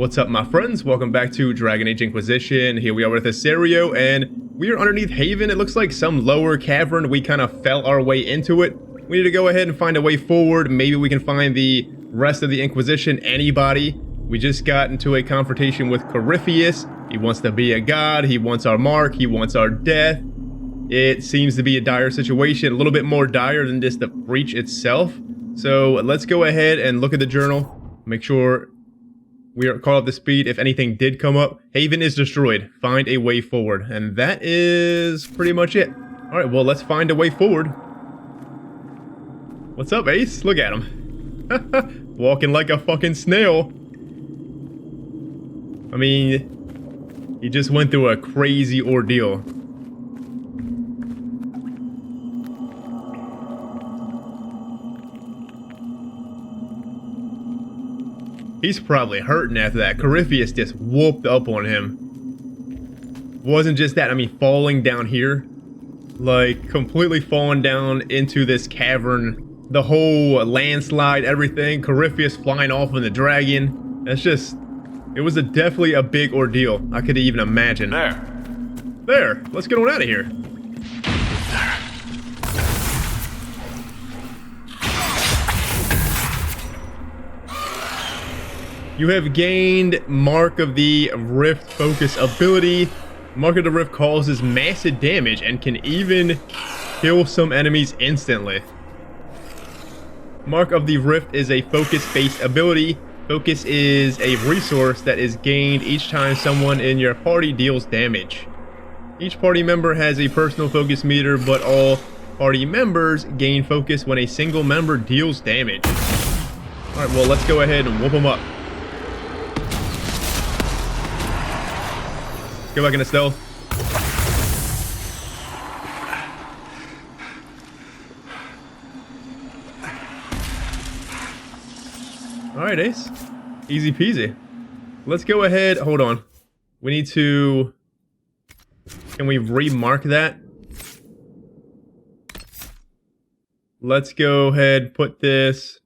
What's up, my friends? Welcome back to Dragon Age Inquisition. Here we are with Aceario, and we are underneath Haven. It looks like some lower cavern. We kind of fell our way into it. We need to go ahead and find a way forward. Maybe we can find the rest of the Inquisition. Anybody. We just got into a confrontation with Corypheus. He wants to be a god. He wants our mark. He wants our death. It seems to be a dire situation. A little bit more dire than just the breach itself. So let's go ahead and look at the journal. Make sure we are caught up to speed. If anything did come up, Haven is destroyed. Find a way forward. And that is pretty much it. Alright, well, let's find a way forward. What's up, Ace? Look at him. Walking like a fucking snail. I mean, he just went through a crazy ordeal. He's probably hurting after that. Corypheus just whooped up on him. Wasn't just that, I mean, falling down here. Like, completely falling down into this cavern. The whole landslide, everything. Corypheus flying off on the dragon. That's just... It was definitely a big ordeal. I could even imagine. There. Let's get on out of here. You have gained Mark of the Rift Focus ability. Mark of the Rift causes massive damage and can even kill some enemies instantly. Mark of the Rift is a focus-based ability. Focus is a resource that is gained each time someone in your party deals damage. Each party member has a personal focus meter, but all party members gain focus when a single member deals damage. Alright, well, let's go ahead and whoop them up. Go back into stealth. Alright, Ace. Easy peasy. Let's go ahead. Hold on. We need to... Can we remark that? Let's go ahead, put this...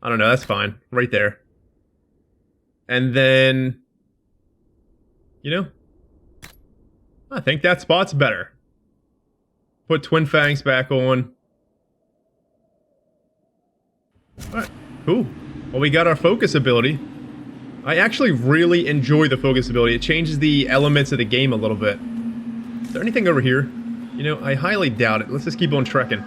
I don't know, that's fine. Right there. And then... You know, I think that spot's better. Put Twin Fangs back on. Alright, cool. Well, we got our focus ability. I actually really enjoy the focus ability. It changes the elements of the game a little bit. Is there anything over here? You know, I highly doubt it. Let's just keep on trekking.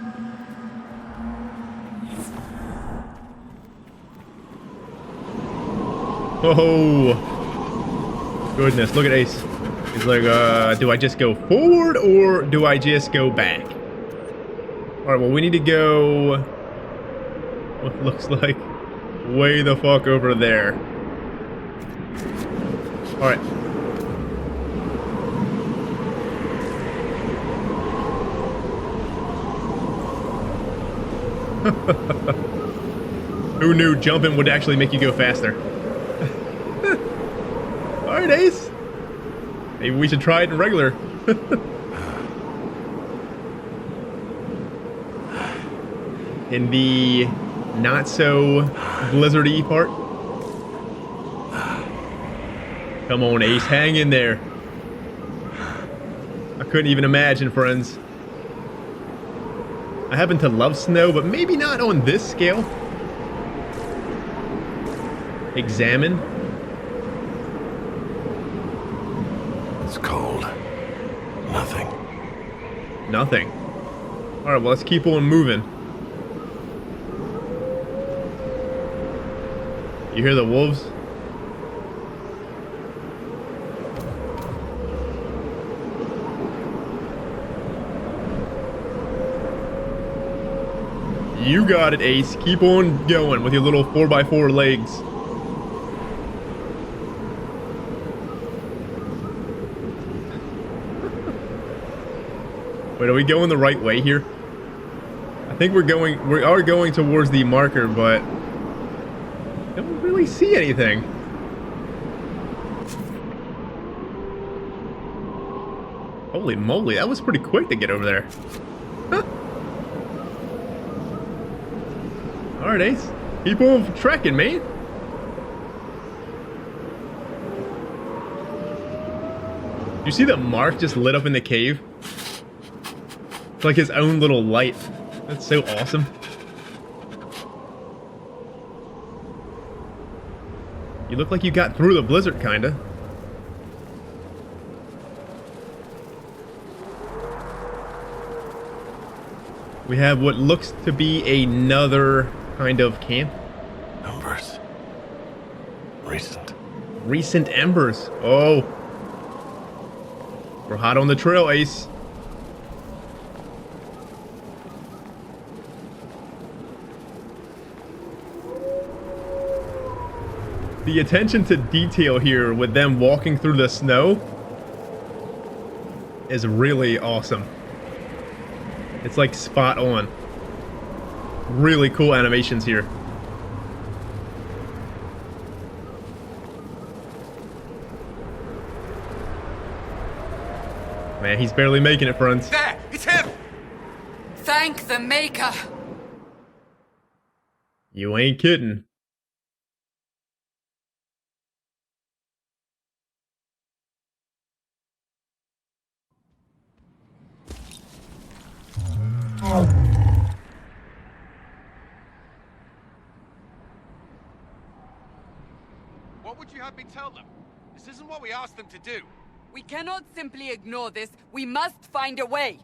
Whoa. Goodness, look at Ace. He's like, do I just go forward or do I just go back? Alright, well, we need to go... What looks like way the fuck over there. Alright. Who knew jumping would actually make you go faster? Alright, Ace. Maybe we should try it in regular. In the not so blizzardy part. Come on, Ace, hang in there. I couldn't even imagine, friends. I happen to love snow, but maybe not on this scale. Examine. It's cold. Nothing. Nothing. Alright, well, let's keep on moving. You hear the wolves? You got it, Ace. Keep on going with your little 4x4 legs. Wait, are we going the right way here? I think we are going towards the marker, but I don't really see anything. Holy moly, that was pretty quick to get over there. Huh. Alright, Ace. Keep on trekking, man. You see that Mark just lit up in the cave? It's like his own little light. That's so awesome. You look like you got through the blizzard, kinda. We have what looks to be another kind of camp. Embers. Recent. Recent embers. Oh. We're hot on the trail, Ace. The attention to detail here with them walking through the snow is really awesome. It's like spot on. Really cool animations here. Man, he's barely making it, friends. There! It's him! Thank the Maker! You ain't kidding. What would you have me tell them? This isn't what we asked them to do. We cannot simply ignore this. We must find a way.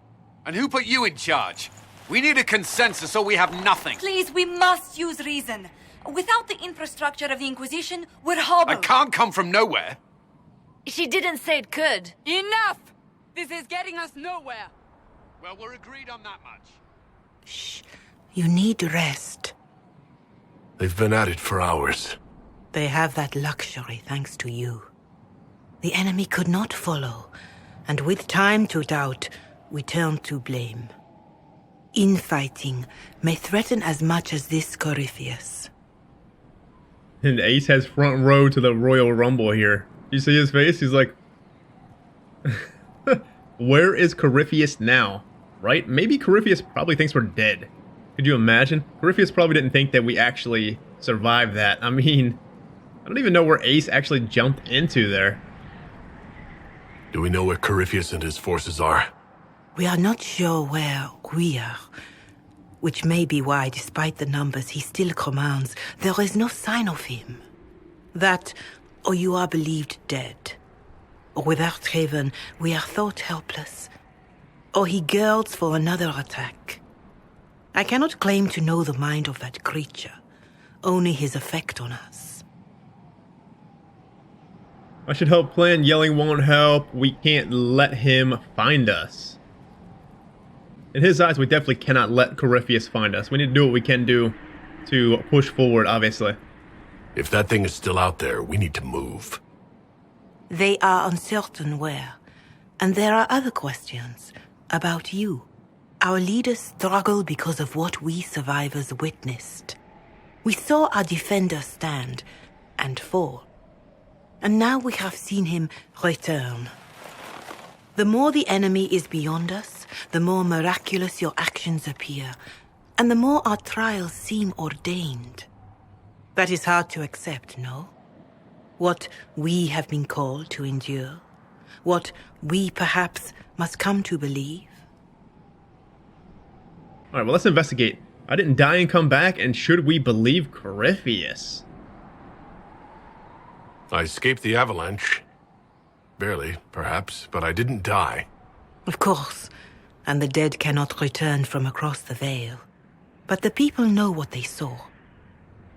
And who put you in charge? We need a consensus or we have nothing. Please, we must use reason. Without the infrastructure of the Inquisition, we're hobbled. I can't come from nowhere. She didn't say it could. Enough! This is getting us nowhere. Well, we're agreed on that much. Shh. You need rest. They've been at it for hours. They have that luxury thanks to you. The enemy could not follow, and with time to doubt, we turn to blame. Infighting may threaten as much as this Corypheus. And Ace has front row to the Royal Rumble here. You see his face? He's like, where is Corypheus now? Right? Maybe Corypheus probably thinks we're dead. Could you imagine? Corypheus probably didn't think that we actually survived that. I mean, I don't even know where Ace actually jumped into there. Do we know where Corypheus and his forces are? We are not sure where we are, which may be why, despite the numbers he still commands, there is no sign of him. That, or you are believed dead. Or without Haven, we are thought helpless. Or he girds for another attack. I cannot claim to know the mind of that creature, only his effect on us. I should help plan. Yelling won't help. We can't let him find us. In his eyes, we definitely cannot let Corypheus find us. We need to do what we can do to push forward, obviously. If that thing is still out there, we need to move. They are uncertain where. And there are other questions about you. Our leaders struggle because of what we survivors witnessed. We saw our defender stand and fall. And now we have seen him return. The more the enemy is beyond us, the more miraculous your actions appear, and the more our trials seem ordained. That is hard to accept, no? What we have been called to endure, what we perhaps must come to believe. Alright, well, let's investigate. I didn't die and come back, and should we believe Corypheus? I escaped the avalanche. Barely, perhaps, but I didn't die. Of course, and the dead cannot return from across the veil. But the people know what they saw.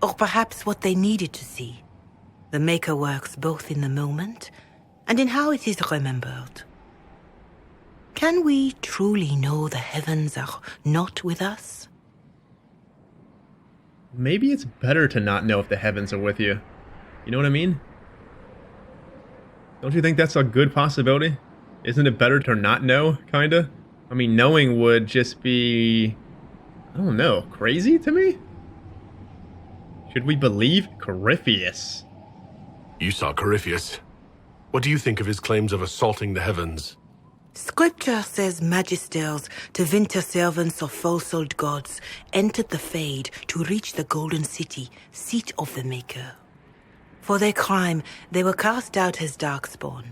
Or perhaps what they needed to see. The Maker works both in the moment and in how it is remembered. Can we truly know the heavens are not with us? Maybe it's better to not know if the heavens are with you. You know what I mean? Don't you think that's a good possibility? Isn't it better to not know, kinda? I mean, knowing would just be... I don't know, crazy to me? Should we believe Corypheus? You saw Corypheus. What do you think of his claims of assaulting the heavens? Scripture says magisters, to winter servants of false-souled gods, entered the Fade to reach the Golden City, seat of the Maker. For their crime, they were cast out as darkspawn.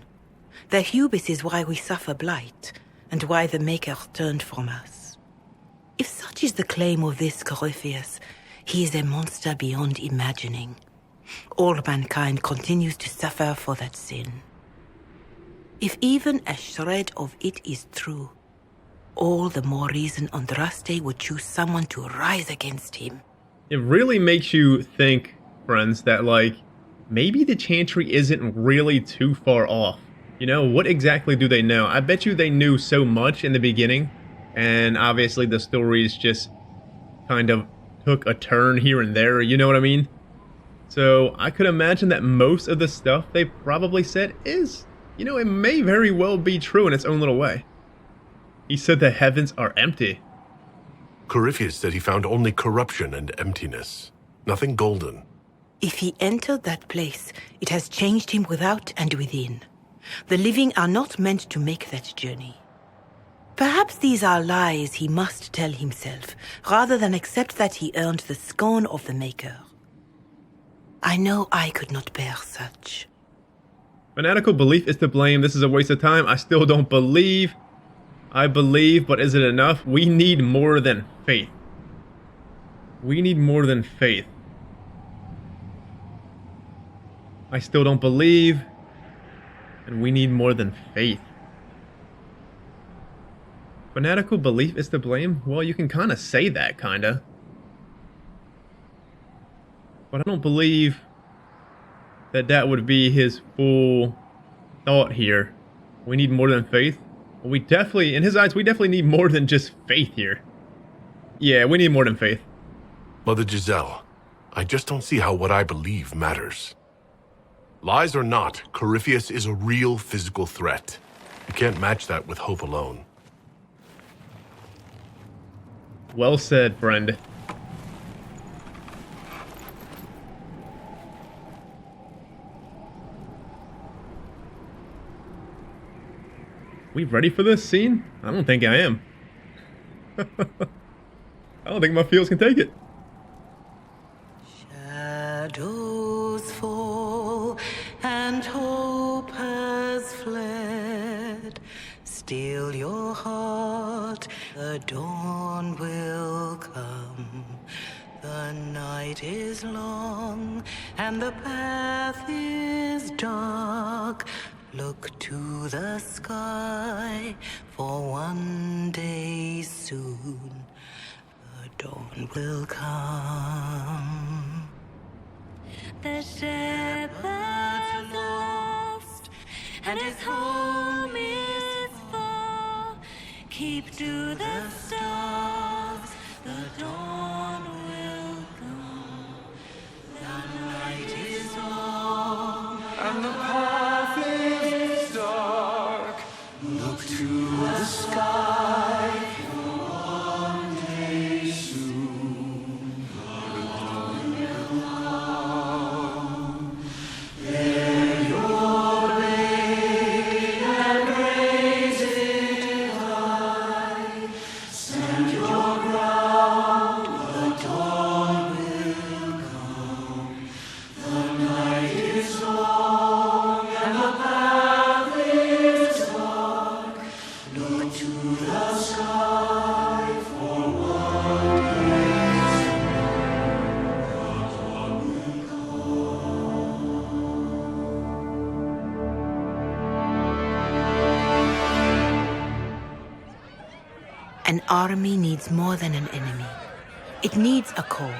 Their hubris is why we suffer blight, and why the Maker turned from us. If such is the claim of this Corypheus, he is a monster beyond imagining. All mankind continues to suffer for that sin. If even a shred of it is true, all the more reason Andraste would choose someone to rise against him. It really makes you think, friends, that, like, maybe the Chantry isn't really too far off. You know, what exactly do they know? I bet you they knew so much in the beginning, and obviously the stories just kind of took a turn here and there, you know what I mean? So I could imagine that most of the stuff they probably said is, you know, it may very well be true in its own little way. He said the heavens are empty. Corypheus said he found only corruption and emptiness. Nothing golden. If he entered that place, it has changed him without and within. The living are not meant to make that journey. Perhaps these are lies he must tell himself, rather than accept that he earned the scorn of the Maker. I know I could not bear such. Fanatical belief is to blame. This is a waste of time. I still don't believe. I believe, but is it enough? We need more than faith. We need more than faith. I still don't believe. And we need more than faith. Fanatical belief is to blame? Well, you can kind of say that, kinda. But I don't believe that that would be his full thought here. We need more than faith. Well, we definitely, in his eyes, we definitely need more than just faith here. Yeah, we need more than faith. Mother Giselle, I just don't see how what I believe matters. Lies or not, Corypheus is a real physical threat. You can't match that with hope alone. Well said, friend. We ready for this scene? I don't think I am. I don't think my feels can take it. Shadows fall and hope has fled. Still your heart, the dawn will come. The night is long and the path is dark. Look to the sky, for one day soon the dawn will come. The shepherd's lost, and his home is far. Keep to the stars, the dawn will come. The night is long, and the path is dark. Look to the sky, for one day soon the dawn will come. Bear your blade and raise it high. Stand your ground, the dawn will come. The night is long and the path is dark. Look to the sky, for one day An army needs more than an enemy. It needs a cause.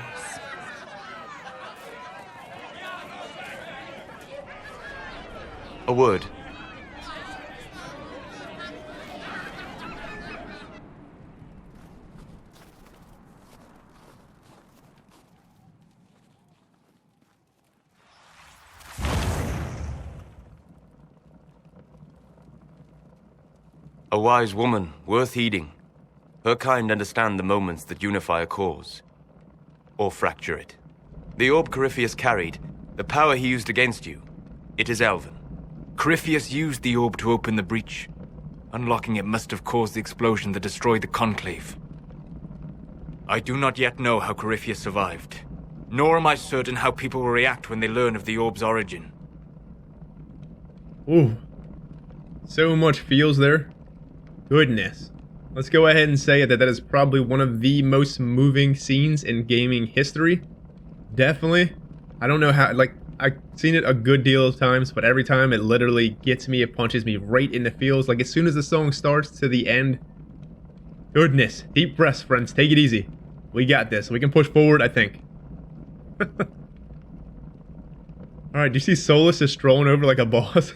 A word. A wise woman, worth heeding. Her kind understand the moments that unify a cause. Or fracture it. The orb Corypheus carried, the power he used against you, it is elven. Corypheus used the orb to open the breach. Unlocking it must have caused the explosion that destroyed the Conclave. I do not yet know how Corypheus survived, nor am I certain how people will react when they learn of the orb's origin. Ooh. So much feels there. Goodness. Let's go ahead and say that is probably one of the most moving scenes in gaming history. Definitely. I don't know how, like, I've seen it a good deal of times, but every time it literally gets me, it punches me right in the feels. Like, as soon as the song starts to the end. Goodness. Deep breaths, friends. Take it easy. We got this. We can push forward, I think. Alright, do you see Solas just strolling over like a boss?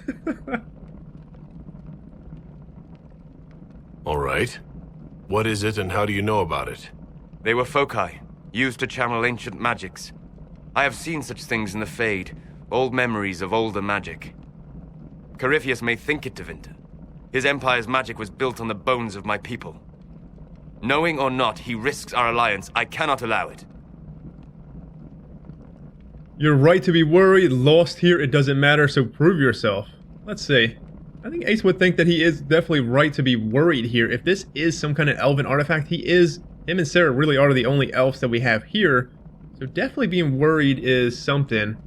Alright. What is it and how do you know about it? They were foci, used to channel ancient magics. I have seen such things in the Fade, old memories of older magic. Corypheus may think it Tevinter. His empire's magic was built on the bones of my people. Knowing or not, he risks our alliance. I cannot allow it. You're right to be worried. Lost here, it doesn't matter, so prove yourself. Let's see. I think Ace would think that he is definitely right to be worried here. If this is some kind of elven artifact, him and Sarah really are the only elves that we have here. So definitely being worried is something.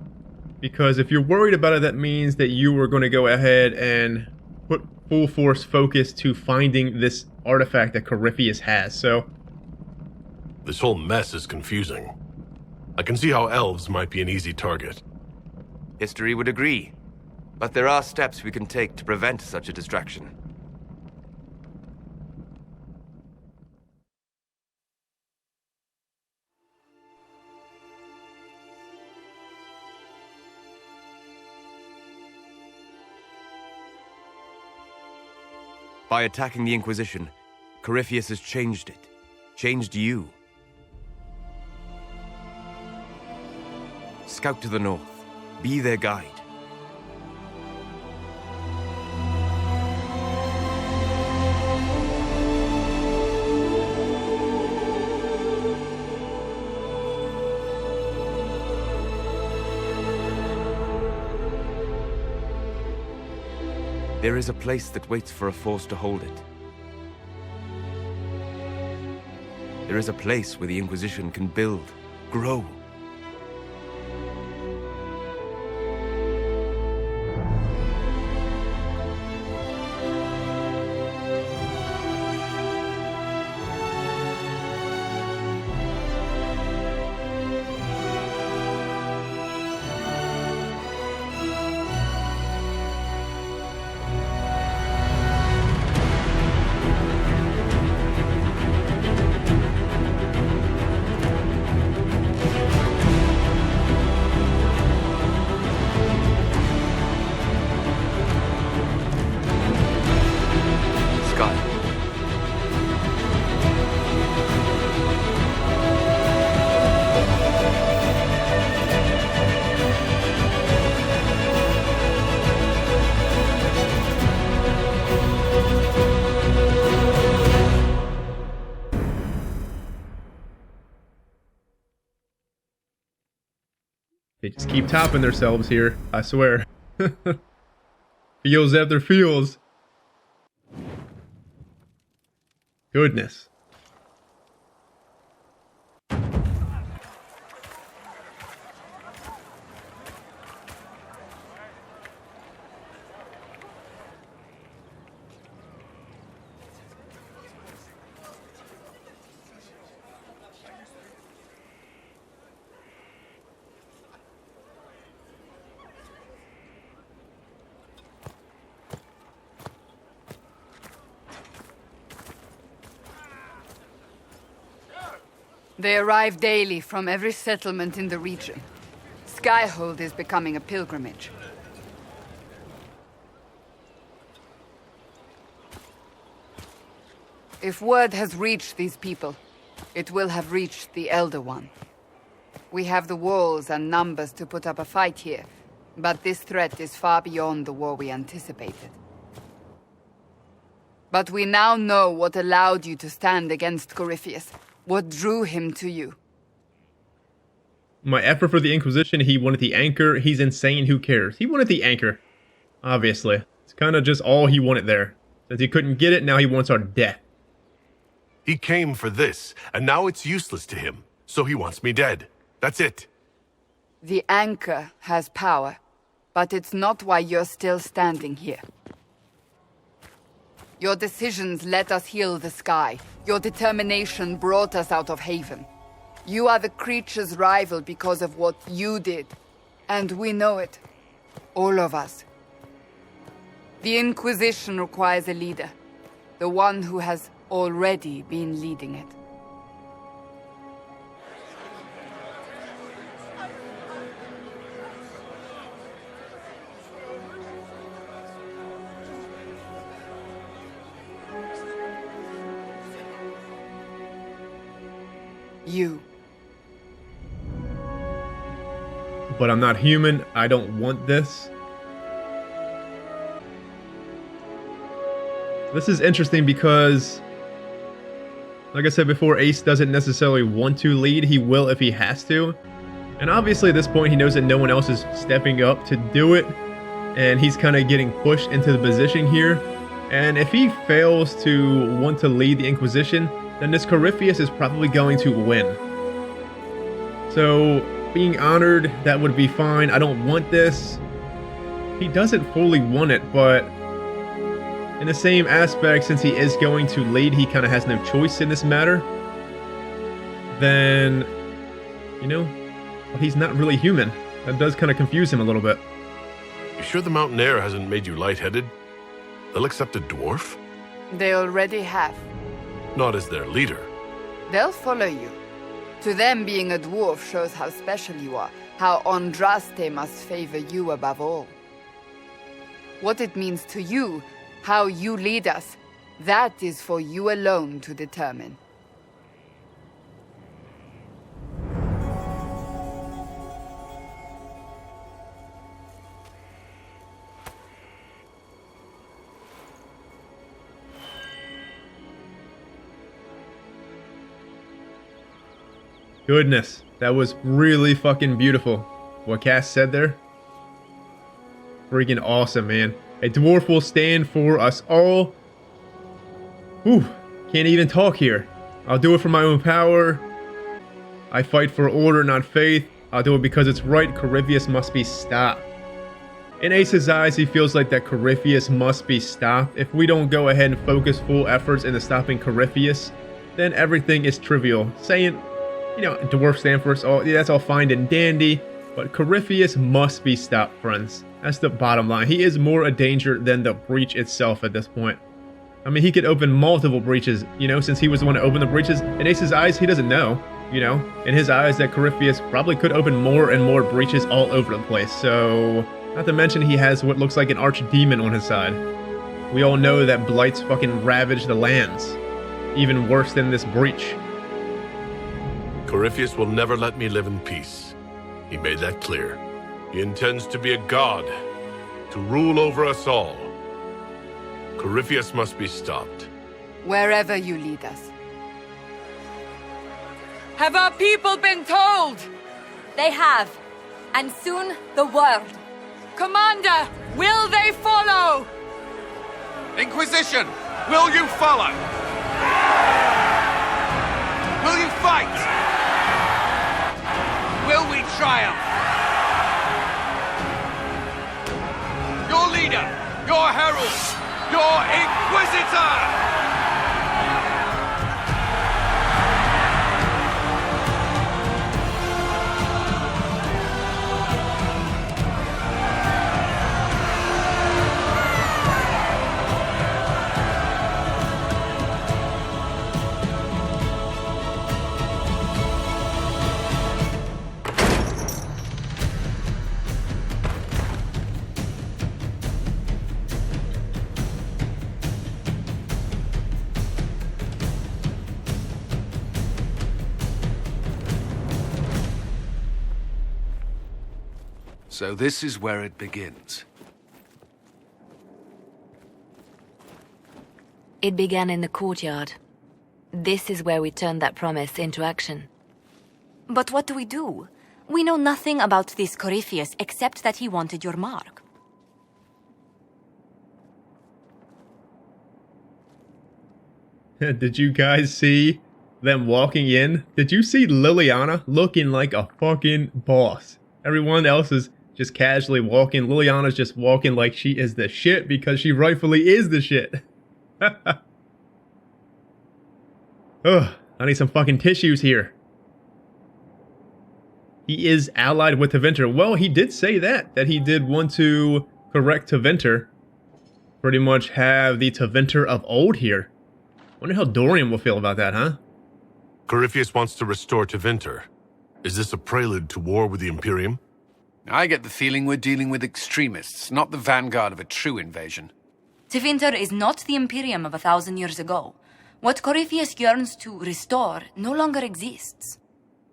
Because if you're worried about it, that means that you were going to go ahead and put full force focus to finding this artifact that Corypheus has, so... This whole mess is confusing. I can see how elves might be an easy target. History would agree. But there are steps we can take to prevent such a distraction. By attacking the Inquisition, Corypheus has changed it. Changed you. Scout to the north. Be their guide. There is a place that waits for a force to hold it. There is a place where the Inquisition can build, grow. They just keep topping themselves here, I swear. Feels after feels. Goodness. They arrive daily from every settlement in the region. Skyhold is becoming a pilgrimage. If word has reached these people, it will have reached the Elder One. We have the walls and numbers to put up a fight here, but this threat is far beyond the war we anticipated. But we now know what allowed you to stand against Corypheus. What drew him to you? My effort for the Inquisition, he wanted the anchor. He's insane, who cares? He wanted the anchor. Obviously. It's kind of just all he wanted there. Since he couldn't get it, now he wants our death. He came for this, and now it's useless to him. So he wants me dead. That's it. The anchor has power, but it's not why you're still standing here. Your decisions let us heal the sky. Your determination brought us out of Haven. You are the creature's rival because of what you did. And we know it. All of us. The Inquisition requires a leader. The one who has already been leading it. You. But I'm not human. I don't want this. This is interesting because, like I said before, Ace doesn't necessarily want to lead. He will if he has to. And obviously at this point he knows that no one else is stepping up to do it. And he's kind of getting pushed into the position here. And if he fails to want to lead the Inquisition, then this Corypheus is probably going to win. So, being honored, that would be fine. I don't want this. He doesn't fully want it, but in the same aspect, since he is going to lead, he kind of has no choice in this matter. Then, you know, he's not really human. That does kind of confuse him a little bit. You sure the mountain air hasn't made you lightheaded? They'll accept a dwarf? They already have. Not as their leader. They'll follow you. To them, being a dwarf shows how special you are, how Andraste must favor you above all. What it means to you, how you lead us, that is for you alone to determine. Goodness, that was really fucking beautiful. What Cass said there. Freaking awesome, man. A dwarf will stand for us all. Whew, can't even talk here. I'll do it for my own power. I fight for order, not faith. I'll do it because it's right. Corypheus must be stopped. In Ace's eyes, he feels like that Corypheus must be stopped. If we don't go ahead and focus full efforts into stopping Corypheus, then everything is trivial. Saying, you know, dwarf stand for us all, yeah, that's all fine and dandy, but Corypheus must be stopped, friends. That's the bottom line. He is more a danger than the breach itself at this point. I mean, he could open multiple breaches, you know, since he was the one to open the breaches. In Ace's eyes, he doesn't know, you know. In his eyes, that Corypheus probably could open more and more breaches all over the place. So, not to mention he has what looks like an archdemon on his side. We all know that blights fucking ravage the lands. Even worse than this breach. Corypheus will never let me live in peace. He made that clear. He intends to be a god, to rule over us all. Corypheus must be stopped. Wherever you lead us. Have our people been told? They have. And soon, the world. Commander, will they follow? Inquisition, will you follow? Will you fight? Will we triumph? Your leader, your herald, your Inquisitor! So this is where it begins. It began in the courtyard. This is where we turned that promise into action. But what do? We know nothing about this Corypheus except that he wanted your mark. Did you guys see them walking in? Did you see Liliana looking like a fucking boss? Everyone else is just casually walking. Liliana's just walking like she is the shit because she rightfully is the shit. Ugh, I need some fucking tissues here. He is allied with Tevinter. Well, he did say that he did want to correct Tevinter. Pretty much have the Tevinter of old here. Wonder how Dorian will feel about that, huh? Corypheus wants to restore Tevinter. Is this a prelude to war with the Imperium? I get the feeling we're dealing with extremists, not the vanguard of a true invasion. Tevinter is not the Imperium of 1,000 years ago. What Corypheus yearns to restore no longer exists.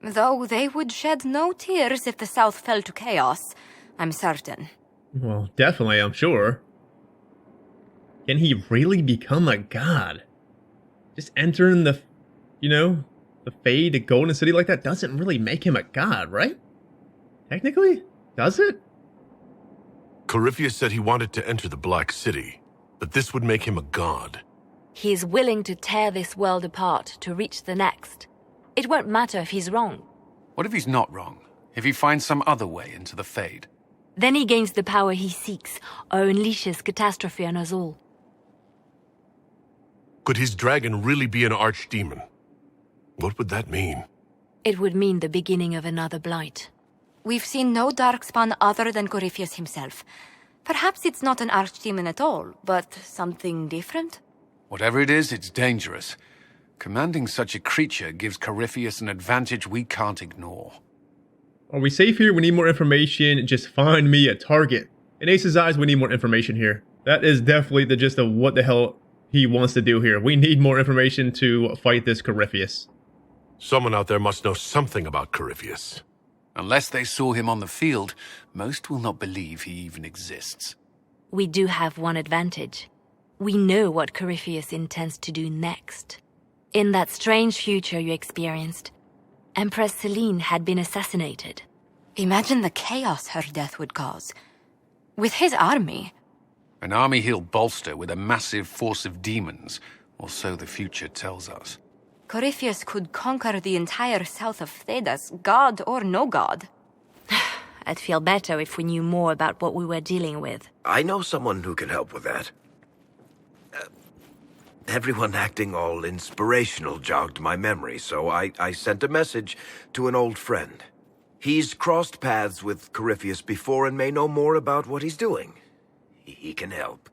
Though they would shed no tears if the South fell to chaos, I'm certain. Well, definitely, I'm sure. Can he really become a god? Just entering the, the Fade, the Golden City like that doesn't really make him a god, right? Technically? Does it? Corypheus said he wanted to enter the Black City, but this would make him a god. He is willing to tear this world apart to reach the next. It won't matter if he's wrong. What if he's not wrong? If he finds some other way into the Fade? Then he gains the power he seeks, or unleashes catastrophe on us all. Could his dragon really be an archdemon? What would that mean? It would mean the beginning of another blight. We've seen no darkspawn other than Corypheus himself. Perhaps it's not an archdemon at all, but something different? Whatever it is, it's dangerous. Commanding such a creature gives Corypheus an advantage we can't ignore. Are we safe here? We need more information. Just find me a target. In Ace's eyes, we need more information here. That is definitely the gist of what the hell he wants to do here. We need more information to fight this Corypheus. Someone out there must know something about Corypheus. Unless they saw him on the field, most will not believe he even exists. We do have one advantage. We know what Corypheus intends to do next. In that strange future you experienced, Empress Selene had been assassinated. Imagine the chaos her death would cause. With his army. An army he'll bolster with a massive force of demons, or so the future tells us. Corypheus could conquer the entire south of Thedas, god or no god. I'd feel better if we knew more about what we were dealing with. I know someone who can help with that. Everyone acting all inspirational jogged my memory, so I sent a message to an old friend. He's crossed paths with Corypheus before and may know more about what he's doing. He can help.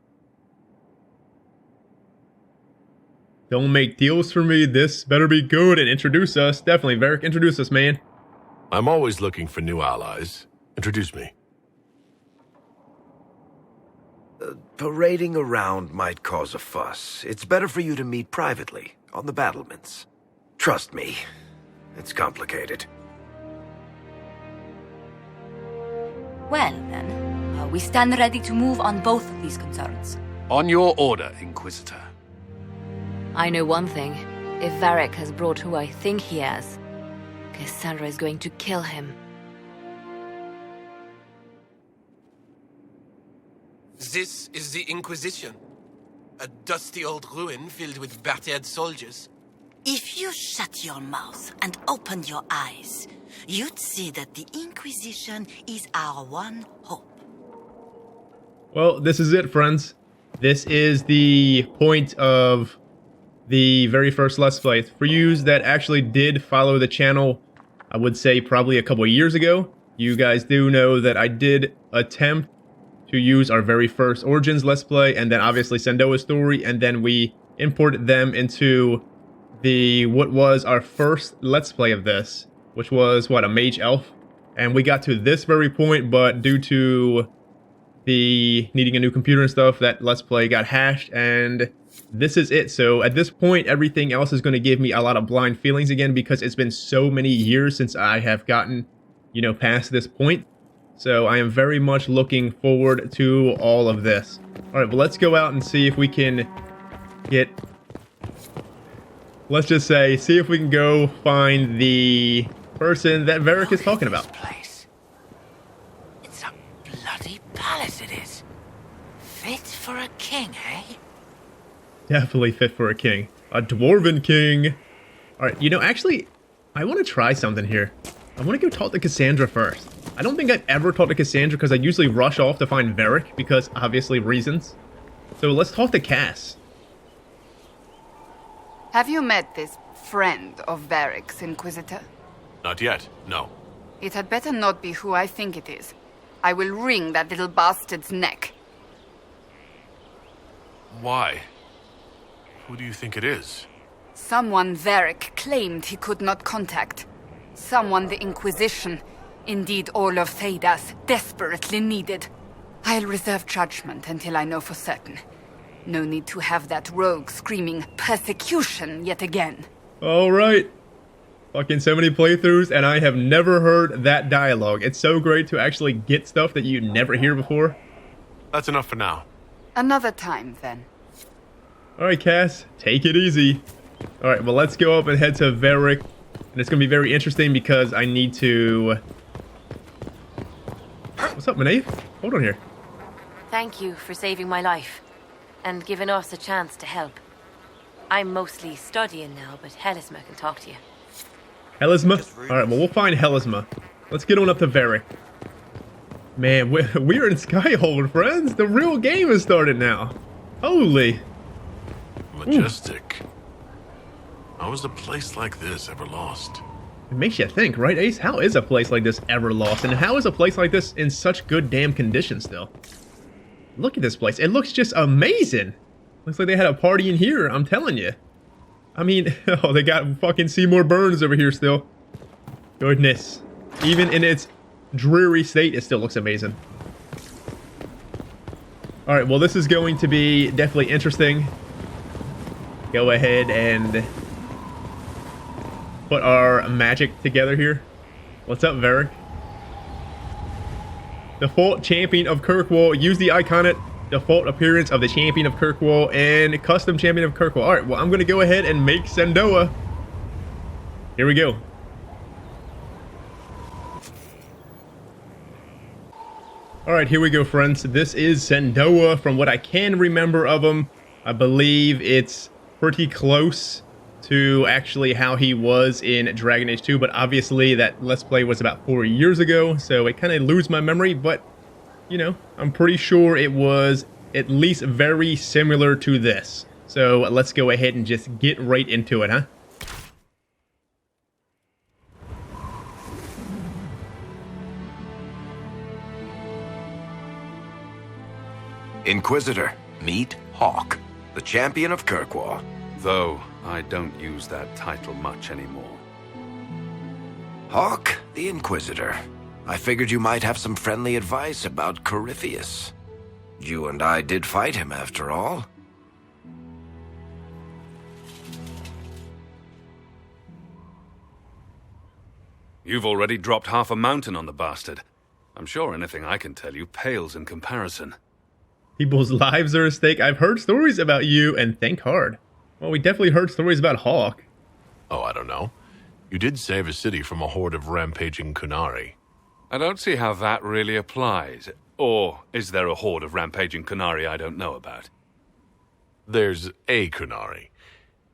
Don't make deals for me. This better be good and introduce us. Definitely, Varric, introduce us, man. I'm always looking for new allies. Introduce me. Parading around might cause a fuss. It's better for you to meet privately, on the battlements. Trust me, it's complicated. Well, then, we stand ready to move on both of these concerns. On your order, Inquisitor. I know one thing. If Varric has brought who I think he has, Cassandra is going to kill him. This is the Inquisition. A dusty old ruin filled with battered soldiers. If you shut your mouth and opened your eyes, you'd see that the Inquisition is our one hope. Well, this is it, friends. This is the point of the very first Let's Play. For you that actually did follow the channel, I would say probably a couple of years ago, you guys do know that I did attempt to use our very first Origins Let's Play, and then obviously Sandoa's story, and then we imported them into what was our first Let's Play of this, which was, what, a Mage Elf? And we got to this very point, but due to the needing a new computer and stuff, that Let's Play got hashed, and this is it. So at this point, everything else is going to give me a lot of blind feelings again, because it's been so many years since I have gotten, past this point. So I am very much looking forward to all of this. Alright, but let's go out and see if we can get... Let's just say, see if we can go find the person that Varric is talking about. Place. It's a bloody palace it is. Fit for a king, eh? Definitely fit for a king. A dwarven king. Alright, actually, I want to try something here. I want to go talk to Cassandra first. I don't think I've ever talked to Cassandra because I usually rush off to find Varric because obviously reasons. So let's talk to Cass. Have you met this friend of Varric's, Inquisitor? Not yet, no. It had better not be who I think it is. I will wring that little bastard's neck. Why? Who do you think it is? Someone Varric claimed he could not contact. Someone the Inquisition, indeed all of Thedas, desperately needed. I'll reserve judgment until I know for certain. No need to have that rogue screaming persecution yet again. Alright. Fucking so many playthroughs, and I have never heard that dialogue. It's so great to actually get stuff that you never hear before. That's enough for now. Another time, then. Alright, Cass. Take it easy. Alright, well, let's go up and head to Varric. And it's going to be very interesting because I need to... What's up, Maeve? Hold on here. Thank you for saving my life, and giving us a chance to help. I'm mostly studying now, but Helisma can talk to you. Helisma? Alright, well, we'll find Helisma. Let's get on up to Varric. Man, we're in Skyhold, friends. The real game has started now. Holy. Majestic. How is a place like this ever lost? It makes you think, right, Ace? How is a place like this ever lost? And how is a place like this in such good damn condition still? Look at this place. It looks just amazing. Looks like they had a party in here, I'm telling you. I mean, oh, they got fucking Seymour Burns over here still. Goodness. Even in its dreary state, it still looks amazing. Alright, well, this is going to be definitely interesting. Go ahead and put our magic together here. What's up, Varric? Default champion of Kirkwall. Use the iconic default appearance of the champion of Kirkwall and custom champion of Kirkwall. Alright, well, I'm going to go ahead and make Sendoa. Here we go. Alright, here we go, friends. This is Sendoa. From what I can remember of him, I believe it's pretty close to actually how he was in Dragon Age 2, but obviously that Let's Play was about 4 years ago, so it kind of lose my memory, but, you know, I'm pretty sure it was at least very similar to this. So let's go ahead and just get right into it, huh? Inquisitor, meet Hawk, the champion of Kirkwall. Though I don't use that title much anymore. Hawk, the Inquisitor. I figured you might have some friendly advice about Corypheus. You and I did fight him, after all. You've already dropped half a mountain on the bastard. I'm sure anything I can tell you pales in comparison. People's lives are at stake. I've heard stories about you, and think hard. Well, we definitely heard stories about Hawk. Oh, I don't know. You did save a city from a horde of rampaging Kunari. I don't see how that really applies. Or is there a horde of rampaging Kunari I don't know about? There's a Kunari.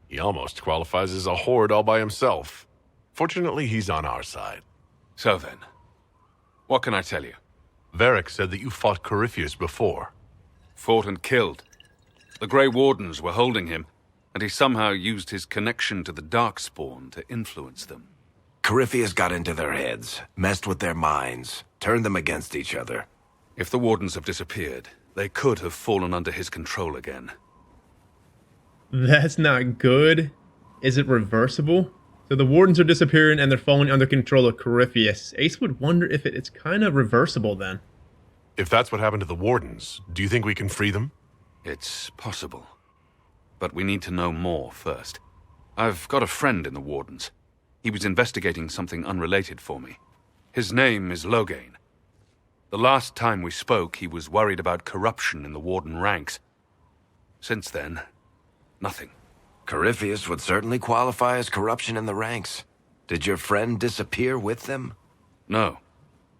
He almost qualifies as a horde all by himself. Fortunately, he's on our side. So then, what can I tell you? Varric said that you fought Corypheus before. Fought and killed. The Grey Wardens were holding him, and he somehow used his connection to the Darkspawn to influence them. Corypheus got into their heads, messed with their minds, turned them against each other. If the Wardens have disappeared, they could have fallen under his control again. That's not good. Is it reversible? So the Wardens are disappearing and they're falling under control of Corypheus. Ace would wonder if it's kind of reversible then. If that's what happened to the Wardens, do you think we can free them? It's possible. But we need to know more first. I've got a friend in the Wardens. He was investigating something unrelated for me. His name is Loghain. The last time we spoke, he was worried about corruption in the Warden ranks. Since then, nothing. Corypheus would certainly qualify as corruption in the ranks. Did your friend disappear with them? No.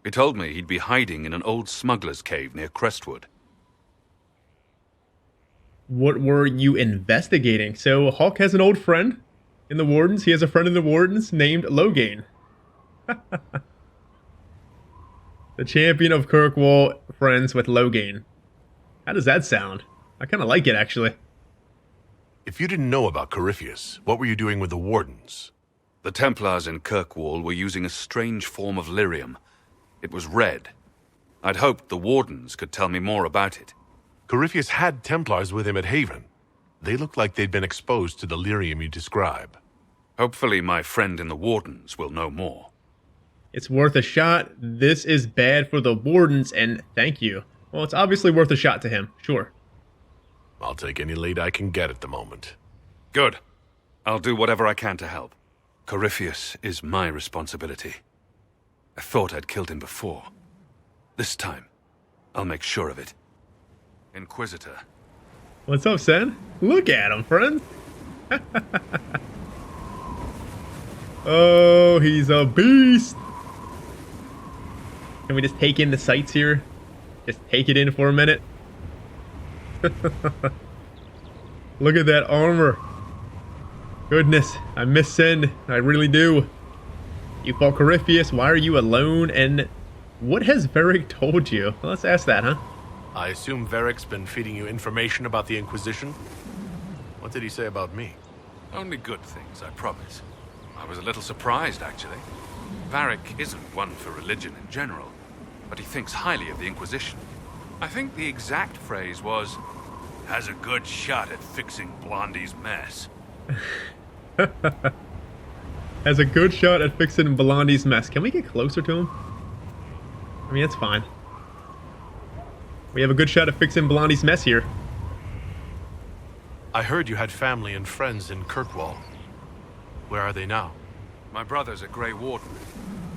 He told me he'd be hiding in an old smuggler's cave near Crestwood. What were you investigating? So Hawk has an old friend in the Wardens. He has a friend in the Wardens named Loghain. The champion of Kirkwall, friends with Loghain. How does that sound? I kind of like it, actually. If you didn't know about Corypheus, what were you doing with the Wardens? The Templars in Kirkwall were using a strange form of lyrium. It was red. I'd hoped the Wardens could tell me more about it. Corypheus had Templars with him at Haven. They looked like they'd been exposed to the lyrium you describe. Hopefully my friend in the Wardens will know more. It's worth a shot. This is bad for the Wardens, and thank you. Well, it's obviously worth a shot to him, sure. I'll take any lead I can get at the moment. Good. I'll do whatever I can to help. Corypheus is my responsibility. I thought I'd killed him before. This time, I'll make sure of it. Inquisitor. What's up, Sen? Look at him, friend. Oh, he's a beast. Can we just take in the sights here? Just take it in for a minute. Look at that armor. Goodness, I miss Sen. I really do. You fought Corypheus. Why are you alone? And what has Varric told you? Well, let's ask that, huh? I assume Varric's been feeding you information about the Inquisition? What did he say about me? Only good things, I promise. I was a little surprised, actually. Varric isn't one for religion in general, but he thinks highly of the Inquisition. I think the exact phrase was, has a good shot at fixing Blondie's mess. Has a good shot at fixing Blondie's mess. Can we get closer to him? I mean, it's fine. We have a good shot at fixing Blondie's mess here. I heard you had family and friends in Kirkwall. Where are they now? My brother's a Grey Warden.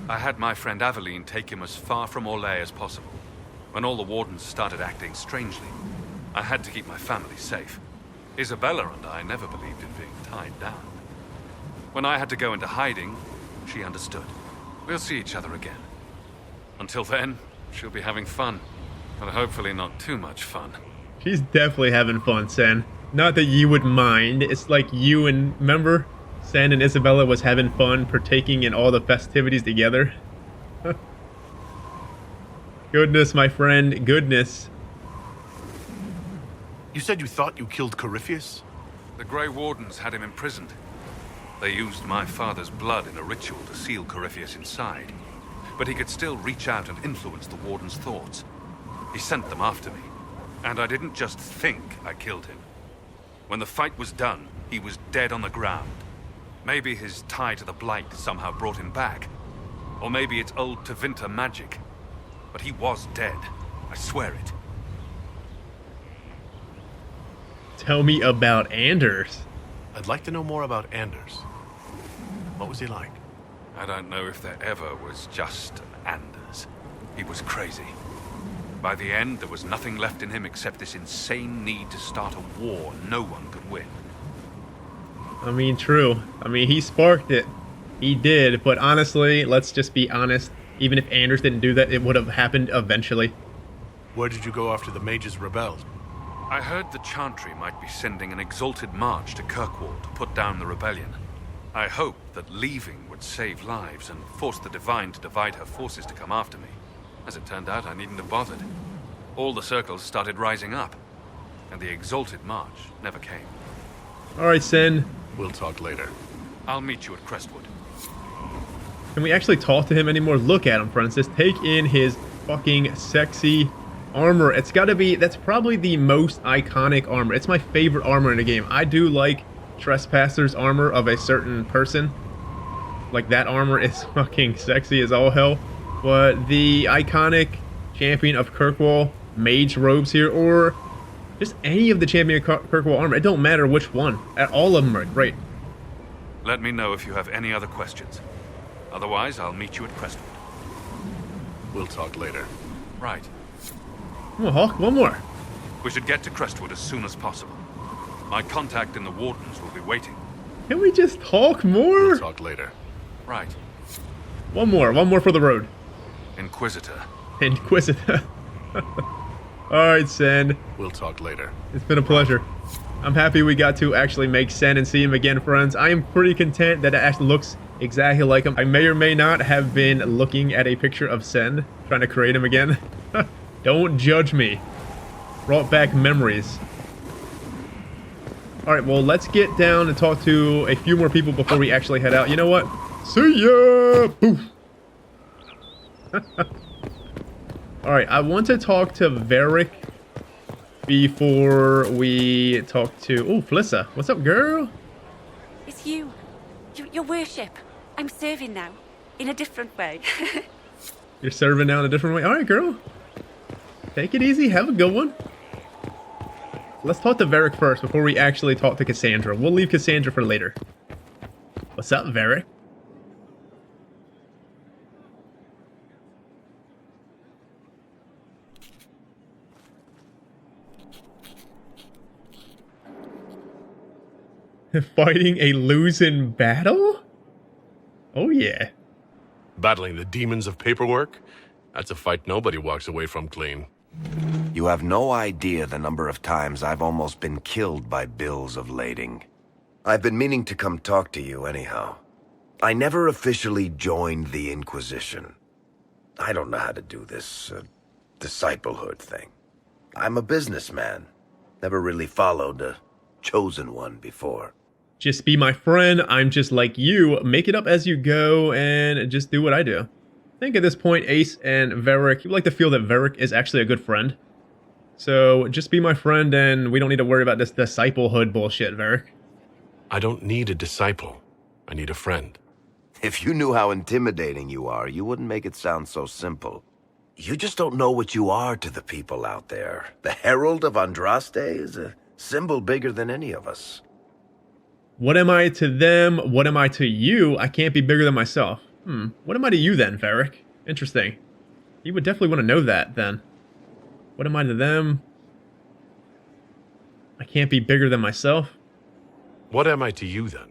I had my friend Aveline take him as far from Orlais as possible. When all the Wardens started acting strangely, I had to keep my family safe. Isabella and I never believed in being tied down. When I had to go into hiding, she understood. We'll see each other again. Until then, she'll be having fun. But hopefully not too much fun. She's definitely having fun, Sen. Not that you would mind. It's like you and... Remember? Sen and Isabella was having fun partaking in all the festivities together. Goodness, my friend. Goodness. You said you thought you killed Corypheus? The Grey Wardens had him imprisoned. They used my father's blood in a ritual to seal Corypheus inside. But he could still reach out and influence the Warden's thoughts. He sent them after me. And I didn't just think I killed him. When the fight was done, he was dead on the ground. Maybe his tie to the Blight somehow brought him back. Or maybe it's old Tevinter magic. But he was dead. I swear it. Tell me about Anders. I'd like to know more about Anders. What was he like? I don't know if there ever was just an Anders. He was crazy. By the end, there was nothing left in him except this insane need to start a war no one could win. I mean, true. I mean, he sparked it. He did, but honestly, let's just be honest. Even if Anders didn't do that, it would have happened eventually. Where did you go after the mages rebelled? I heard the Chantry might be sending an exalted march to Kirkwall to put down the rebellion. I hoped that leaving would save lives and force the Divine to divide her forces to come after me. As it turned out, I needn't have bothered. All the circles started rising up, and the exalted march never came. Alright, Sen. We'll talk later. I'll meet you at Crestwood. Can we actually talk to him anymore? Look at him, Francis. Take in his fucking sexy armor. It's gotta be... That's probably the most iconic armor. It's my favorite armor in the game. I do like Trespasser's armor of a certain person. Like, that armor is fucking sexy as all hell. But the iconic champion of Kirkwall mage robes here, or just any of the champion of Kirkwall armor, it don't matter which one. All of them are great. Let me know if you have any other questions. Otherwise, I'll meet you at Crestwood. We'll talk later. Right. Come on, Hawk, one more. We should get to Crestwood as soon as possible. My contact in the Wardens will be waiting. Can we just talk more? We'll talk later. Right. One more for the road. Inquisitor. Inquisitor. Alright, Sen. We'll talk later. It's been a pleasure. I'm happy we got to actually make Sen and see him again, friends. I am pretty content that it actually looks exactly like him. I may or may not have been looking at a picture of Sen, trying to create him again. Don't judge me. Brought back memories. Alright, well, let's get down and talk to a few more people before we actually head out. You know what? See ya! Poof! Alright, I want to talk to Varric before we talk to... Oh, Felissa. What's up, girl? It's you. Your worship. I'm serving now. In a different way. You're serving now in a different way? Alright, girl. Take it easy. Have a good one. Let's talk to Varric first before we actually talk to Cassandra. We'll leave Cassandra for later. What's up, Varric? Fighting a losing battle? Oh, yeah. Battling the demons of paperwork? That's a fight nobody walks away from clean. You have no idea the number of times I've almost been killed by bills of lading. I've been meaning to come talk to you anyhow. I never officially joined the Inquisition. I don't know how to do this disciplehood thing. I'm a businessman. Never really followed a chosen one before. Just be my friend. I'm just like you. Make it up as you go and just do what I do. I think at this point, Ace and Varric, you like to feel that Varric is actually a good friend. So just be my friend and we don't need to worry about this disciplehood bullshit, Varric. I don't need a disciple. I need a friend. If you knew how intimidating you are, you wouldn't make it sound so simple. You just don't know what you are to the people out there. The Herald of Andraste is a symbol bigger than any of us. What am I to them? What am I to you? I can't be bigger than myself. What am I to you then, Varric? Interesting. You would definitely want to know that then. What am I to them? I can't be bigger than myself. What am I to you then?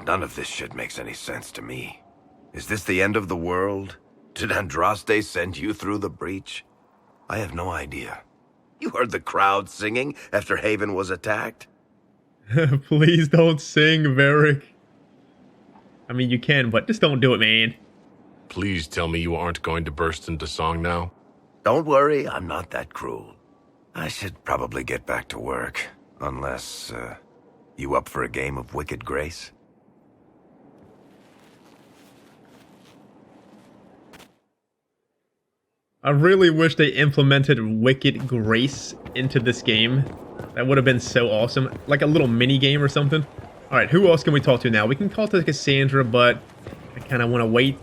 None of this shit makes any sense to me. Is this the end of the world? Did Andraste send you through the breach? I have no idea. You heard the crowd singing after Haven was attacked? Please don't sing, Varric. I mean, you can, but just don't do it, man. Please tell me you aren't going to burst into song now. Don't worry, I'm not that cruel. I should probably get back to work. Unless, you up for a game of Wicked Grace? I really wish they implemented Wicked Grace into this game. That would have been so awesome. Like a little mini game or something. Alright, who else can we talk to now? We can call to Cassandra, but I kind of want to wait.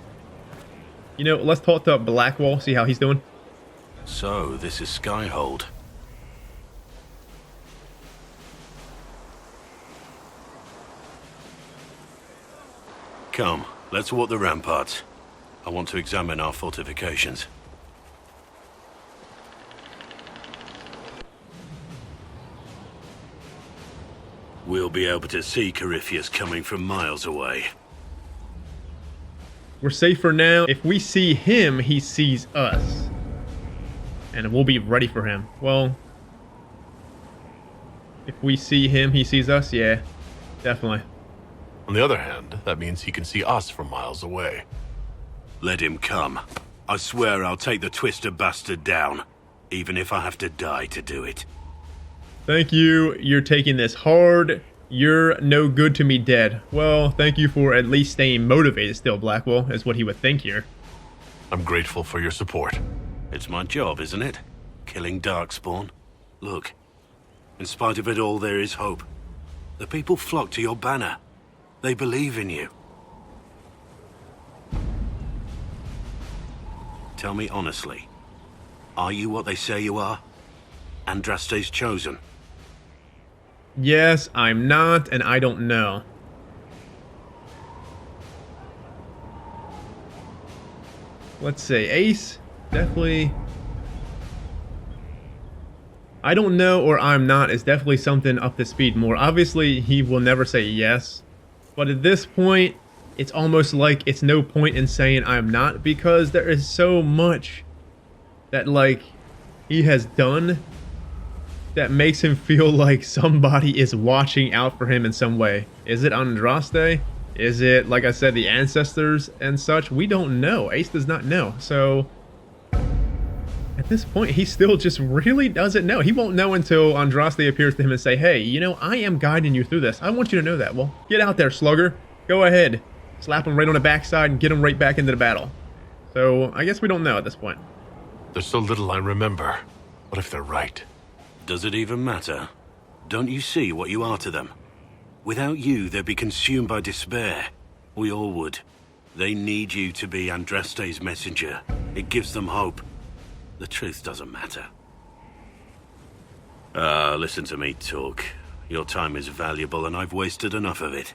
You know, let's talk to Blackwall, see how he's doing. So, this is Skyhold. Come, let's walk the ramparts. I want to examine our fortifications. We'll be able to see Corypheus coming from miles away. We're safe for now. If we see him, he sees us. And we'll be ready for him. Well, if we see him, he sees us? Yeah, definitely. On the other hand, that means he can see us from miles away. Let him come. I swear I'll take the Twister bastard down, even if I have to die to do it. Thank you. You're taking this hard. You're no good to me dead. Well, thank you for at least staying motivated still, Blackwall, is what he would think here. I'm grateful for your support. It's my job, isn't it? Killing Darkspawn. Look, in spite of it all, there is hope. The people flock to your banner. They believe in you. Tell me honestly, are you what they say you are? Andraste's chosen? Yes, I'm not, and I don't know. Let's say Ace, definitely. I don't know or I'm not is definitely something up to speed more. Obviously, he will never say yes. But at this point, it's almost like it's no point in saying I'm not, because there is so much that, like, he has done that makes him feel like somebody is watching out for him in some way. Is it Andraste? Is it, like I said, the ancestors and such? We don't know. Ace does not know. So, at this point, he still just really doesn't know. He won't know until Andraste appears to him and say, hey, you know, I am guiding you through this. I want you to know that. Well, get out there, slugger. Go ahead. Slap him right on the backside and get him right back into the battle. So, I guess we don't know at this point. There's so little I remember. What if they're right? Does it even matter? Don't you see what you are to them? Without you, they'd be consumed by despair. We all would. They need you to be Andraste's messenger. It gives them hope. The truth doesn't matter. Listen to me talk. Your time is valuable and I've wasted enough of it.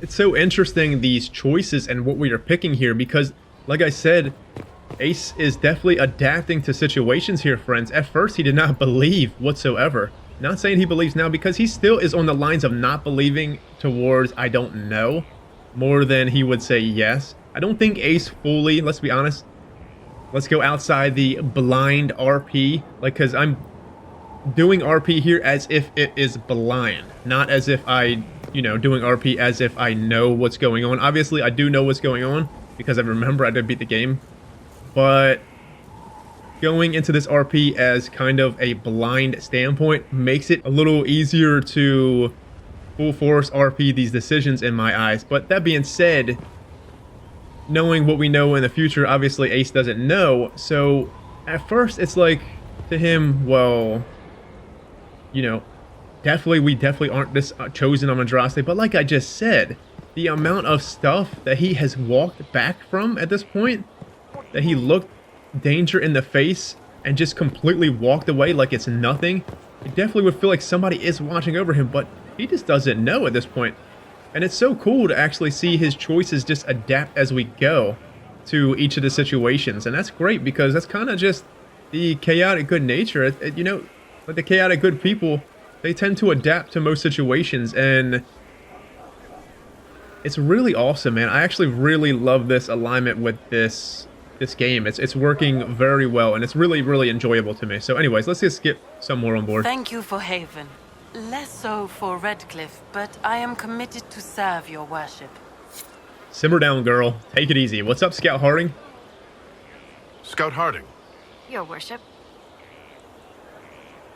It's so interesting, these choices and what we are picking here, because, like I said, Ace is definitely adapting to situations here, friends. At first, he did not believe whatsoever. Not saying he believes now, because he still is on the lines of not believing towards I don't know, more than he would say yes. I don't think Ace fully, let's be honest, let's go outside the blind RP, like, because I'm doing RP here as if it is blind, not as if I, you know, doing RP as if I know what's going on. Obviously, I do know what's going on, because I remember I did beat the game, but going into this RP as kind of a blind standpoint makes it a little easier to full force RP these decisions in my eyes. But that being said, knowing what we know in the future, obviously Ace doesn't know. So at first it's like to him, well, you know, we definitely aren't this chosen on Andraste. But like I just said, the amount of stuff that he has walked back from at this point, that he looked danger in the face and just completely walked away like it's nothing, it definitely would feel like somebody is watching over him, but he just doesn't know at this point. And it's so cool to actually see his choices just adapt as we go to each of the situations. And that's great, because that's kind of just the chaotic good nature. You know, like the chaotic good people, they tend to adapt to most situations, and it's really awesome, man. I actually really love this alignment with this game. It's working very well, and it's really, really enjoyable to me. So anyways, let's just get some more on board. Thank you for Haven. Less so for Redcliffe, but I am committed to serve your worship. Simmer down, girl. Take it easy. What's up, Scout Harding? Scout Harding? Your worship.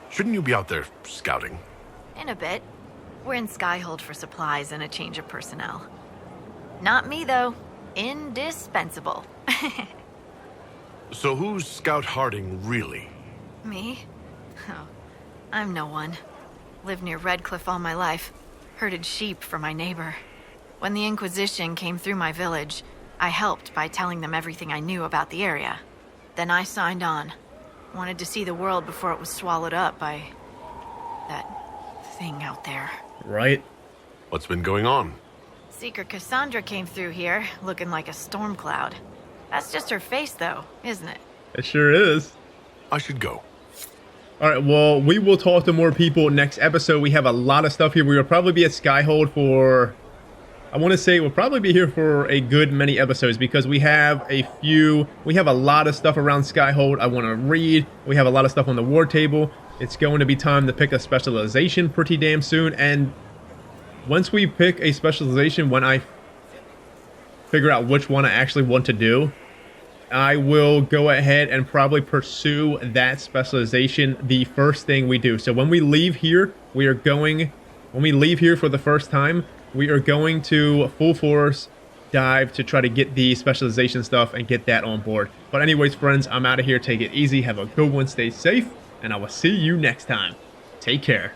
Shouldn't you be out there scouting? In a bit. We're in Skyhold for supplies and a change of personnel. Not me, though. Indispensable. So who's Scout Harding really? Me? Oh, I'm no one. Lived near Redcliffe all my life. Herded sheep for my neighbor. When the Inquisition came through my village, I helped by telling them everything I knew about the area. Then I signed on. Wanted to see the world before it was swallowed up by that thing out there. Right. What's been going on? Seeker Cassandra came through here, looking like a storm cloud. That's just her face, though, isn't it? It sure is. I should go. Alright, well, we will talk to more people next episode. We have a lot of stuff here. We will probably be at Skyhold for, I want to say we'll probably be here for a good many episodes, because we have a lot of stuff around Skyhold I want to read. We have a lot of stuff on the war table. It's going to be time to pick a specialization pretty damn soon, and once we pick a specialization, when I figure out which one I actually want to do, I will go ahead and probably pursue that specialization the first thing we do. So when we leave here, when we leave here for the first time, we are going to full force dive to try to get the specialization stuff and get that on board. But anyways, friends, I'm out of here. Take it easy. Have a good one. Stay safe. And I will see you next time. Take care.